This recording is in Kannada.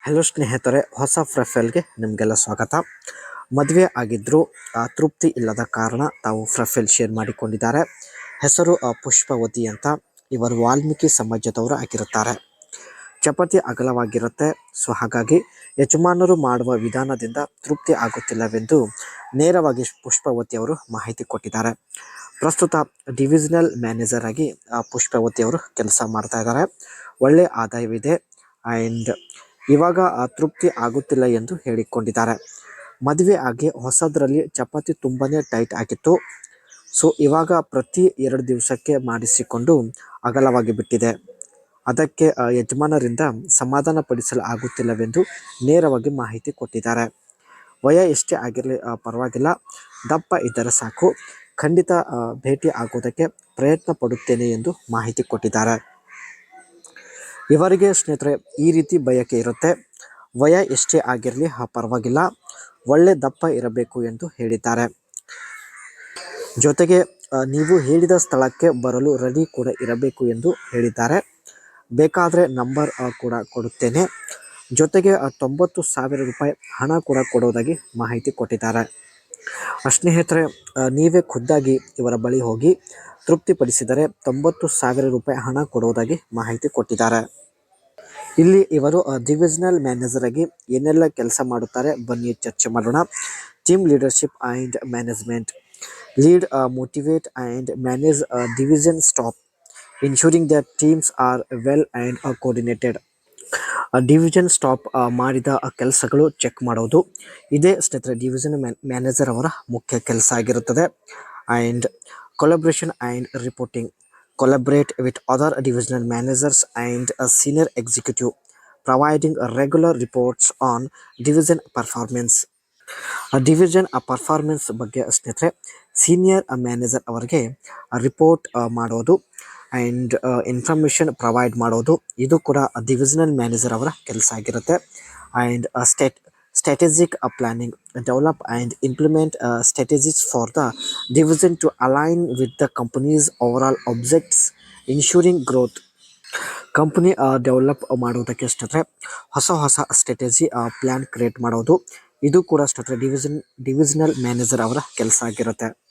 ಹಲೋ ಸ್ನೇಹಿತರೆ, ಹೊಸ ಪ್ರೊಫೈಲ್ಗೆ ನಿಮಗೆಲ್ಲ ಸ್ವಾಗತ. ಮದುವೆ ಆಗಿದ್ದರೂ ತೃಪ್ತಿ ಇಲ್ಲದ ಕಾರಣ ತಾವು ಪ್ರೊಫೈಲ್ ಶೇರ್ ಮಾಡಿಕೊಂಡಿದ್ದಾರೆ. ಹೆಸರು ಪುಷ್ಪವತಿ ಅಂತ. ಇವರು ವಾಲ್ಮೀಕಿ ಸಮಾಜದವರು ಆಗಿರುತ್ತಾರೆ. ಚಪಾತಿ ಅಗಲವಾಗಿರುತ್ತೆ. ಸೊ ಹಾಗಾಗಿ ಯಜಮಾನರು ಮಾಡುವ ವಿಧಾನದಿಂದ ತೃಪ್ತಿ ಆಗುತ್ತಿಲ್ಲವೆಂದು ನೇರವಾಗಿ ಪುಷ್ಪವತಿ ಅವರು ಮಾಹಿತಿ ಕೊಟ್ಟಿದ್ದಾರೆ. ಪ್ರಸ್ತುತ ಡಿವಿಷನಲ್ ಮ್ಯಾನೇಜರ್ ಆಗಿ ಪುಷ್ಪವತಿ ಅವರು ಕೆಲಸ ಮಾಡ್ತಾ ಇದ್ದಾರೆ. ಒಳ್ಳೆಯ ಆದಾಯವಿದೆ ಆ್ಯಂಡ್ ಇವಾಗ ತೃಪ್ತಿ ಆಗುತ್ತಿಲ್ಲ ಎಂದು ಹೇಳಿಕೊಂಡಿದ್ದಾರೆ. ಮದುವೆ ಆಗಿ ಹೊಸದರಲ್ಲಿ ಚಪಾತಿ ತುಂಬಾ ಟೈಟ್ ಆಗಿತ್ತು. ಸೊ ಇವಾಗ ಪ್ರತಿ 2 ದಿವಸಕ್ಕೆ ಮಾಡಿಸಿಕೊಂಡು ಅಗಲವಾಗಿ ಬಿಟ್ಟಿದೆ. ಅದಕ್ಕೆ ಯಜಮಾನರಿಂದ ಸಮಾಧಾನ ಪಡಿಸಲು ಆಗುತ್ತಿಲ್ಲವೆಂದು ನೇರವಾಗಿ ಮಾಹಿತಿ ಕೊಟ್ಟಿದ್ದಾರೆ. ವಯ ಎಷ್ಟೇ ಆಗಿರಲಿ ಪರವಾಗಿಲ್ಲ, ದಪ್ಪ ಇದ್ದರೆ ಸಾಕು, ಖಂಡಿತ ಭೇಟಿ ಆಗೋದಕ್ಕೆ ಪ್ರಯತ್ನ ಪಡುತ್ತೇನೆ ಎಂದು ಮಾಹಿತಿ ಕೊಟ್ಟಿದ್ದಾರೆ. ಇವರಿಗೆ ಸ್ನೇಹಿತರೆ ಈ ರೀತಿ ಬಯಕೆ ಇರುತ್ತೆ. ವಯ ಎಷ್ಟೇ ಆಗಿರಲಿ ಪರವಾಗಿಲ್ಲ, ಒಳ್ಳೆ ದಪ್ಪ ಇರಬೇಕು ಎಂದು ಹೇಳಿದ್ದಾರೆ. ಜೊತೆಗೆ ನೀವು ಹೇಳಿದ ಸ್ಥಳಕ್ಕೆ ಬರಲು ರೆಡಿ ಕೂಡ ಇರಬೇಕು ಎಂದು ಹೇಳಿದ್ದಾರೆ. ಬೇಕಾದರೆ ನಂಬರ್ ಕೂಡ ಕೊಡುತ್ತೇನೆ, ಜೊತೆಗೆ 90,000 ರೂಪಾಯಿ ಹಣ ಕೂಡ ಕೊಡುವುದಾಗಿ ಮಾಹಿತಿ ಕೊಟ್ಟಿದ್ದಾರೆ. ಸ್ನೇಹಿತರೆ, ನೀವೇ ಖುದ್ದಾಗಿ ಇವರ ಬಳಿ ಹೋಗಿ ತೃಪ್ತಿಪಡಿಸಿದರೆ 90,000 ರೂಪಾಯಿ ಹಣ ಕೊಡುವುದಾಗಿ ಮಾಹಿತಿ ಕೊಟ್ಟಿದ್ದಾರೆ. ಇಲ್ಲಿ ಇವರು ಡಿವಿಷನಲ್ ಮ್ಯಾನೇಜರ್ ಆಗಿ ಏನೆಲ್ಲ ಕೆಲಸ ಮಾಡುತ್ತಾರೆ ಬನ್ನಿ ಚರ್ಚೆ ಮಾಡೋಣ. Team leadership and management, lead, motivate and manage division staff, ensuring that teams are well and coordinated. Division staff ಮಾಡಿದ ಕೆಲಸಗಳು ಚೆಕ್ ಮಾಡೋದು, ಇದೇ ಸ್ನೇಹಿತರೆ ಡಿವಿಷನ್ ಮ್ಯಾನೇಜರ್ ಅವರ ಮುಖ್ಯ ಕೆಲಸ ಆಗಿರುತ್ತದೆ. And collaboration and reporting, collaborate with other divisional managers and a senior executive, providing regular reports on division performance. Division performance ಬಗ್ಗೆ ಸ್ನೇಹಿತರೆ ಸೀನಿಯರ್ ಮ್ಯಾನೇಜರ್ ಅವರಿಗೆ ರಿಪೋರ್ಟ್ ಮಾಡೋದು ಆ್ಯಂಡ್ ಇನ್ಫಾರ್ಮೇಷನ್ ಪ್ರೊವೈಡ್ ಮಾಡೋದು, ಇದು ಕೂಡ ಡಿವಿಷನಲ್ ಮ್ಯಾನೇಜರ್ ಅವರ ಕೆಲಸ ಆಗಿರುತ್ತೆ. And strategic planning, develop and implement strategies for the division to align with the company's overall objectives, ensuring growth. Company develop ಮಾಡೋದಕ್ಕೆ ಸ್ನೇಹಿತರೆ ಹೊಸ ಸ್ಟ್ರಾಟಜಿ ಪ್ಲ್ಯಾನ್ ಕ್ರಿಯೇಟ್ ಮಾಡೋದು, ಇದು ಕೂಡ ಸ್ನೇಹಿತರೆ ಡಿವಿಷನಲ್ ಮ್ಯಾನೇಜರ್ ಅವರ ಕೆಲಸ ಆಗಿರುತ್ತೆ.